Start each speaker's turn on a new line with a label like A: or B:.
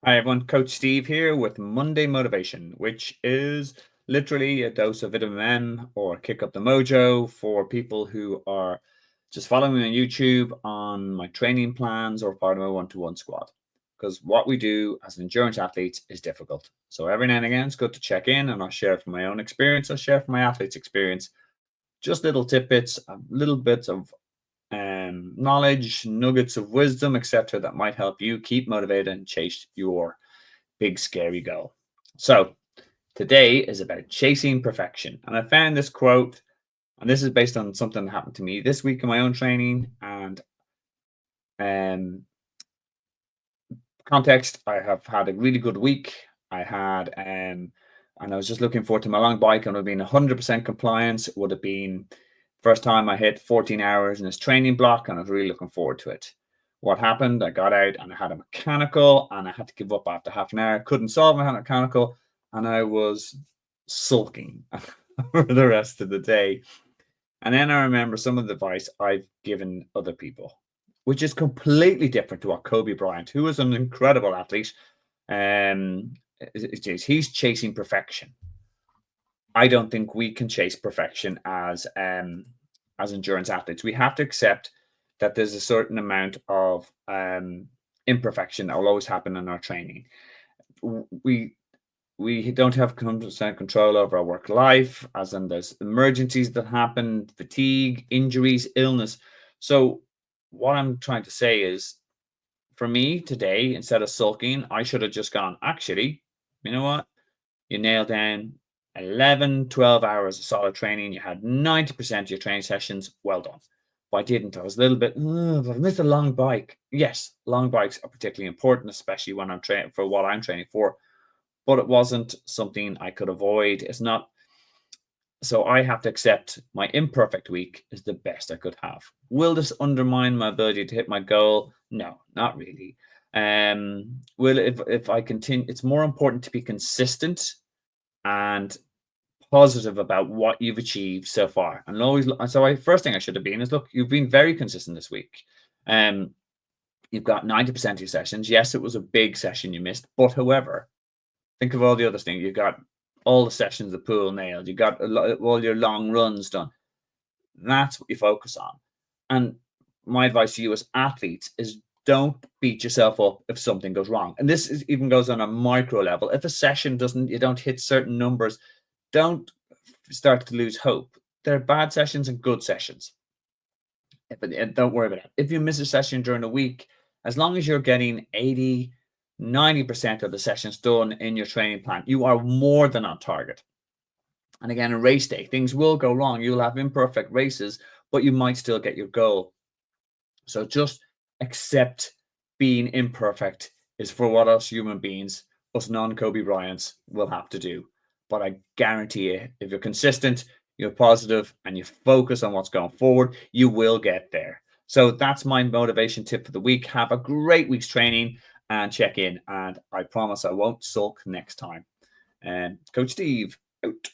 A: Hi everyone, Coach Steve here with Monday Motivation, which is literally a dose of vitamin M or kick up the mojo for people who are just following me on YouTube on my training plans or part of my one-to-one squad. Because what we do as endurance athletes is difficult. So every now and again, it's good to check in and I'll share from my own experience. I'll share from my athletes' experience, just little tidbits, little bits of knowledge, nuggets of wisdom, etc., that might help you keep motivated and chase your big scary goal. So today is about chasing perfection. And I found this quote, and this is based on something that happened to me this week in my own training. And um, context, I have had a really good week. I had, and I was just looking forward to my long bike, and it would have been 100% compliance. It would have been first time I hit 14 hours in this training block, and I was really looking forward to it. What happened? I got out and I had a mechanical, and I had to give up after half an hour. Couldn't solve my mechanical, and I was sulking for the rest of the day. And then I remember some of the advice I've given other people, which is completely different to what Kobe Bryant, who is an incredible athlete, um, he's chasing perfection. I don't think we can chase perfection as endurance athletes. We have to accept that there's a certain amount of imperfection that will always happen in our training. We we don't have 100% control over our work life, as in there's emergencies that happen, fatigue, injuries, illness. So what I'm trying to say is, for me today, instead of sulking, I should have just gone, actually, you know what? You nailed down 11, 12 hours of solid training. You had 90% of your training sessions. Well done. But I didn't. I was a little bit, I've missed a long bike. Yes, long bikes are particularly important, especially when I'm training for what I'm training for. But it wasn't something I could avoid. It's not. So I have to accept my imperfect week is the best I could have. Will this undermine my ability to hit my goal? No, not really. Will if I continue, it's more important to be consistent and positive about what you've achieved so far. And always, so I first thing I should have been is, look, you've been very consistent this week. Um, you've got 90% of your sessions. Yes, it was a big session you missed, but however, think of all the other things. You got all the sessions, the pool nailed. You got all your long runs done. That's what you focus on. And my advice to you as athletes is, don't beat yourself up if something goes wrong. And this even goes on a micro level. If a session doesn't, you don't hit certain numbers, don't start to lose hope. There are bad sessions and good sessions. But don't worry about it. If you miss a session during the week, as long as you're getting 80, 90% of the sessions done in your training plan, you are more than on target. And again, a race day, things will go wrong. You'll have imperfect races, but you might still get your goal. So just accept being imperfect is for what us human beings, us non-Kobe Bryants, will have to do. But I guarantee you, if you're consistent, you're positive, and you focus on what's going forward, you will get there. So that's my motivation tip for the week. Have a great week's training and check in. And I promise I won't sulk next time. And Coach Steve, out.